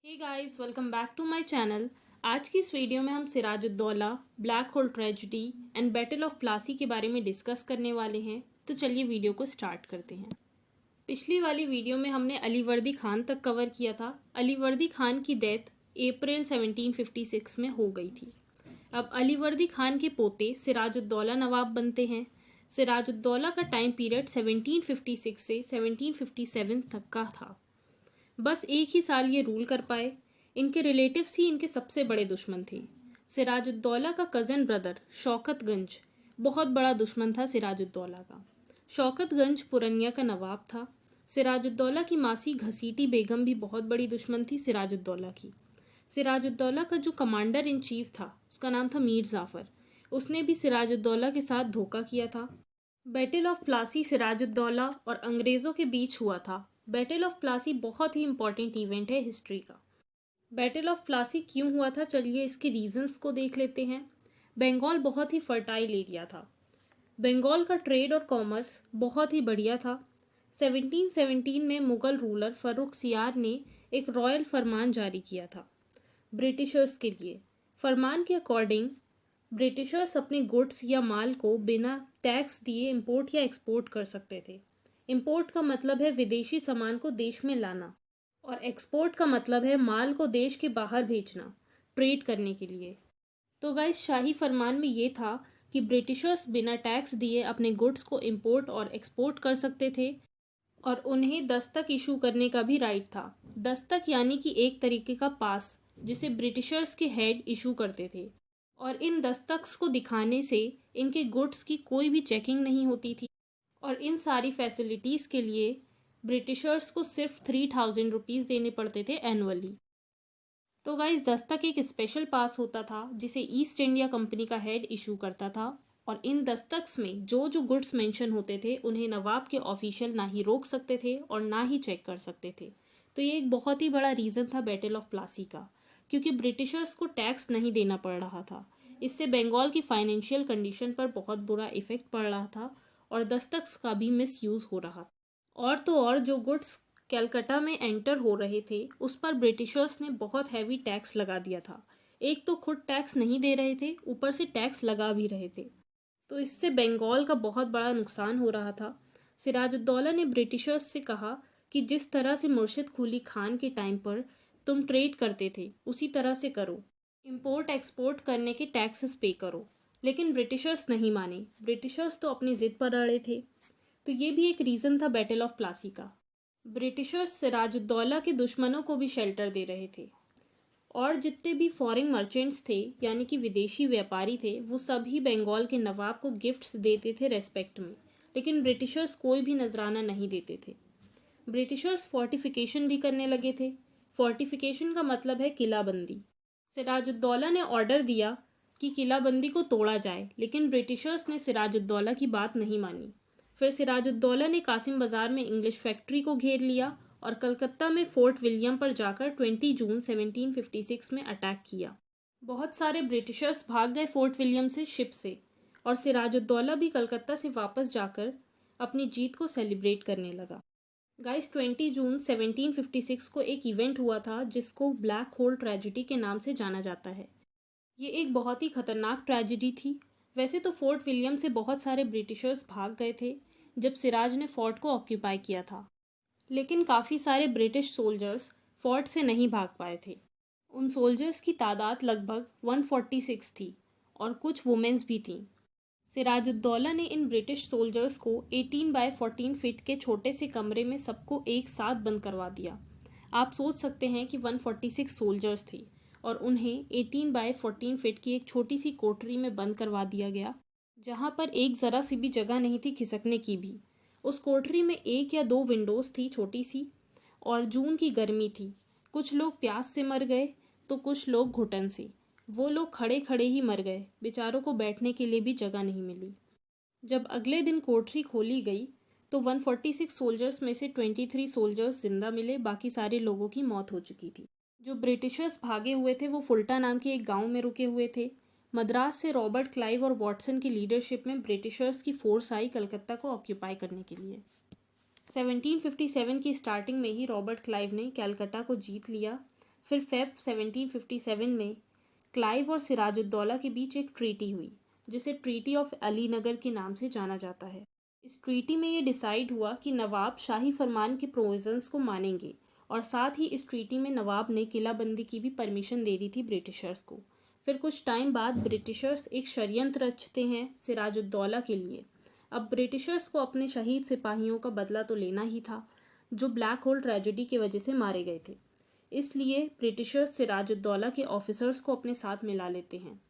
Hey guys, welcome back to my channel. आज की इस वीडियो में हम Sirajuddaula, black hole tragedy and battle of Plassey के बारे में डिस्कस करने वाले हैं। तो चलिए वीडियो को स्टार्ट करते हैं। पिछली वाली वीडियो में हमने अलीवर्दी खान तक कवर किया था। अलीवर्दी खान की डेथ अप्रैल 1756 में हो गई थी। अब अलीवर्दी खान के पोते सिराजुद्दौला नवाब बनते हैं। सिराजुद्दौला का टाइम पीरियड 1756 से 1757 तक का था। बस एक ही साल ये रूल कर पाए। इनके रिलेटिव्स ही इनके सबसे बड़े दुश्मन थे। सिराजुद्दौला का कज़न ब्रदर शौकतगंज बहुत बड़ा दुश्मन था सिराजुद्दौला का। शौकतगंज पुरनिया का नवाब था। सिराजुद्दौला की मासी घसीटी बेगम भी बहुत बड़ी दुश्मन थी सिराजुद्दौला की। सिराजुद्दौला का जो कमांडर इन चीफ था उसका नाम था मीर जाफ़र। उसने भी सिराजुद्दौला के साथ धोखा किया था। बैटल ऑफ प्लासी सिराजुद्दौला और अंग्रेज़ों के बीच हुआ था। बैटल ऑफ प्लासी बहुत ही इंपॉर्टेंट इवेंट है हिस्ट्री का। बैटल ऑफ प्लासी क्यों हुआ था, चलिए इसके रीजंस को देख लेते हैं। बंगाल बहुत ही फर्टाइल एरिया था। बंगाल का ट्रेड और कॉमर्स बहुत ही बढ़िया था। 1717 में मुगल रूलर फर्रुखसियार ने एक रॉयल फरमान जारी किया था ब्रिटिशर्स के लिए। फरमान के अकॉर्डिंग ब्रिटिशर्स अपने गुड्स या माल को बिना टैक्स दिए इंपोर्ट या एक्सपोर्ट कर सकते थे। इंपोर्ट का मतलब है विदेशी सामान को देश में लाना, और एक्सपोर्ट का मतलब है माल को देश के बाहर भेजना ट्रेड करने के लिए। तो गाइस, शाही फरमान में ये था कि ब्रिटिशर्स बिना टैक्स दिए अपने गुड्स को इंपोर्ट और एक्सपोर्ट कर सकते थे, और उन्हें दस्तक इशू करने का भी राइट था। दस्तक यानी कि एक तरीके का पास जिसे ब्रिटिशर्स के हेड इशू करते थे, और इन दस्तक्स को दिखाने से इनके गुड्स की कोई भी चेकिंग नहीं होती थी। और इन सारी फैसिलिटीज़ के लिए ब्रिटिशर्स को सिर्फ 3000 रुपीज़ देने पड़ते थे एनुअली। तो गाइस, दस्तक एक स्पेशल पास होता था जिसे ईस्ट इंडिया कंपनी का हेड इशू करता था, और इन दस्तक्स में जो जो गुड्स मेंशन होते थे उन्हें नवाब के ऑफिशियल ना ही रोक सकते थे और ना ही चेक कर सकते थे। तो ये एक बहुत ही बड़ा रीज़न था बैटल ऑफ प्लासी का, क्योंकि ब्रिटिशर्स को टैक्स नहीं देना पड़ रहा था। इससे बंगाल की फाइनेंशियल कंडीशन पर बहुत बुरा इफेक्ट पड़ रहा था, और दस्तक्स का भी मिस यूज़ हो रहा। और तो और जो गुड्स कलकत्ता में एंटर हो रहे थे उस पर ब्रिटिशर्स ने बहुत हैवी टैक्स लगा दिया था। एक तो खुद टैक्स नहीं दे रहे थे, ऊपर से टैक्स लगा भी रहे थे। तो इससे बंगाल का बहुत बड़ा नुकसान हो रहा था। सिराजुद्दौला ने ब्रिटिशर्स से कहा कि जिस तरह से मुर्शिद कुली खान के टाइम पर तुम ट्रेड करते थे उसी तरह से करो, इंपोर्ट एक्सपोर्ट करने के टैक्सेस पे करो। लेकिन ब्रिटिशर्स नहीं माने। ब्रिटिशर्स तो अपनी जिद पर अड़े थे। तो ये भी एक रीज़न था बैटल ऑफ प्लासी का। ब्रिटिशर्स सिराजुद्दौला के दुश्मनों को भी शेल्टर दे रहे थे, और जितने भी फॉरेन मर्चेंट्स थे यानी कि विदेशी व्यापारी थे वो सभी बंगाल के नवाब को गिफ्ट्स देते थे रेस्पेक्ट में। लेकिन ब्रिटिशर्स कोई भी नजराना नहीं देते थे। ब्रिटिशर्स फोर्टिफिकेशन भी करने लगे थे। फोर्टिफिकेशन का मतलब है किलाबंदी। सिराजुद्दौला ने ऑर्डर दिया कि किलाबंदी को तोड़ा जाए, लेकिन ब्रिटिशर्स ने सिराजुद्दौला की बात नहीं मानी। फिर सिराजुद्दौला ने कासिम बाजार में इंग्लिश फैक्ट्री को घेर लिया और कलकत्ता में फोर्ट विलियम पर जाकर 20 जून 1756 में अटैक किया। बहुत सारे ब्रिटिशर्स भाग गए फोर्ट विलियम से शिप से, और सिराजुद्दौला भी कलकत्ता से वापस जाकर अपनी जीत को सेलिब्रेट करने लगा। गाइस, 20 जून 1756 को एक इवेंट हुआ था जिसको ब्लैक होल ट्रेजेडी के नाम से जाना जाता है। ये एक बहुत ही खतरनाक ट्रेजेडी थी। वैसे तो फोर्ट विलियम से बहुत सारे ब्रिटिशर्स भाग गए थे जब सिराज ने फोर्ट को ऑक्यूपाई किया था, लेकिन काफ़ी सारे ब्रिटिश सोल्जर्स फोर्ट से नहीं भाग पाए थे। उन सोल्जर्स की तादाद लगभग 146 थी, और कुछ वुमेन्स भी थीं। सिराजुद्दौला ने इन ब्रिटिश सोल्जर्स को 18x14 फीट के छोटे से कमरे में सबको एक साथ बंद करवा दिया। आप सोच सकते हैं कि 146 सोल्जर्स थे और उन्हें 18x14 फीट की एक छोटी सी कोठरी में बंद करवा दिया गया, जहां पर एक ज़रा सी भी जगह नहीं थी खिसकने की भी। उस कोठरी में एक या दो विंडोज़ थी छोटी सी, और जून की गर्मी थी। कुछ लोग प्यास से मर गए तो कुछ लोग घुटन से। वो लोग खड़े खड़े ही मर गए, बेचारों को बैठने के लिए भी जगह नहीं मिली। जब अगले दिन कोठरी खोली गई तो 146 सोल्जर्स में से 23 सोल्जर्स जिंदा मिले, बाकी सारे लोगों की मौत हो चुकी थी। जो ब्रिटिशर्स भागे हुए थे वो फुल्टा नाम के एक गांव में रुके हुए थे। मद्रास से रॉबर्ट क्लाइव और वॉटसन की लीडरशिप में ब्रिटिशर्स की फोर्स आई कलकत्ता को ऑक्यूपाई करने के लिए। 1757 की स्टार्टिंग में ही रॉबर्ट क्लाइव ने कलकत्ता को जीत लिया। फिर फेब 1757 में क्लाइव और सिराजुद्दौला के बीच एक ट्रीटी हुई, जिसे ट्रीटी ऑफ अलीनगर के नाम से जाना जाता है। इस ट्रीटी में ये डिसाइड हुआ कि नवाब शाही फरमान के प्रोविजंस को मानेंगे, और साथ ही इस ट्रीटी में नवाब ने किलाबंदी की भी परमिशन दे दी थी ब्रिटिशर्स को। फिर कुछ टाइम बाद ब्रिटिशर्स एक षड्यंत्र रचते हैं सिराजुद्दौला के लिए। अब ब्रिटिशर्स को अपने शहीद सिपाहियों का बदला तो लेना ही था, जो ब्लैक होल ट्रेजेडी की वजह से मारे गए थे। इसलिए ब्रिटिशर्स सिराजुद्दौला के ऑफिसर्स को अपने साथ मिला लेते हैं।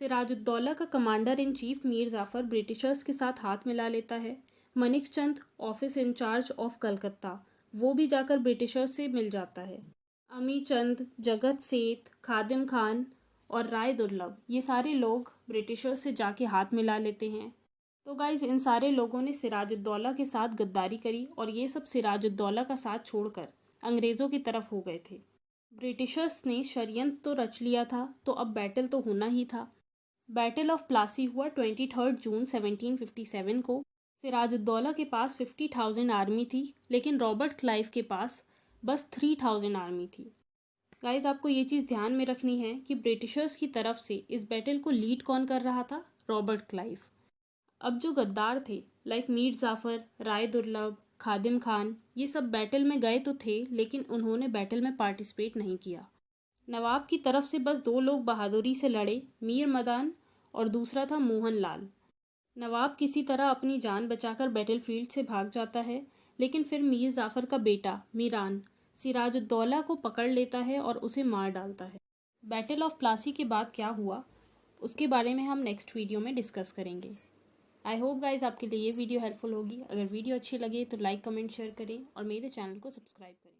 सिराजुद्दौला का commander in chief Mir Jafar Britishers के साथ हाथ मिला लेता है। Manik Chand, office in charge of Calcutta, वो भी जाकर ब्रिटिशर्स से मिल जाता है। अमी चंद, जगत सेठ, खादिम खान और राय दुर्लभ, ये सारे लोग ब्रिटिशर्स से जाके हाथ मिला लेते हैं। तो गाइज, इन सारे लोगों ने सिराजुद्दौला के साथ गद्दारी करी और ये सब सिराजुद्दौला का साथ छोड़कर अंग्रेज़ों की तरफ हो गए थे। ब्रिटिशर्स ने षड्यंत्र तो रच लिया था, तो अब बैटल तो होना ही था। बैटल ऑफ प्लासी हुआ 23 जून 1757 को। सिराजुद्दौला के पास 50,000 आर्मी थी, लेकिन रॉबर्ट क्लाइव के पास बस 3,000 आर्मी थी। गाइज, आपको ये चीज़ ध्यान में रखनी है कि ब्रिटिशर्स की तरफ से इस बैटल को लीड कौन कर रहा था? Robert Clive. अब जो गद्दार थे लाइक मीर जाफ़र, राय दुर्लभ, खादिम खान, ये सब बैटल में गए तो थे, लेकिन उन्होंने बैटल में पार्टिसिपेट नहीं किया। नवाब की तरफ से बस 2 लोग बहादुरी से लड़े, मीर मदान और दूसरा था मोहन लाल। नवाब किसी तरह अपनी जान बचाकर बैटलफील्ड से भाग जाता है, लेकिन फिर मीर जाफ़र का बेटा मीरान सिराजुद्दौला को पकड़ लेता है और उसे मार डालता है। बैटल ऑफ प्लासी के बाद क्या हुआ, उसके बारे में हम नेक्स्ट वीडियो में डिस्कस करेंगे। आई होप गाइज आपके लिए ये वीडियो हेल्पफुल होगी। अगर वीडियो अच्छी लगे तो लाइक, कमेंट, शेयर करें और मेरे चैनल को सब्सक्राइब करें।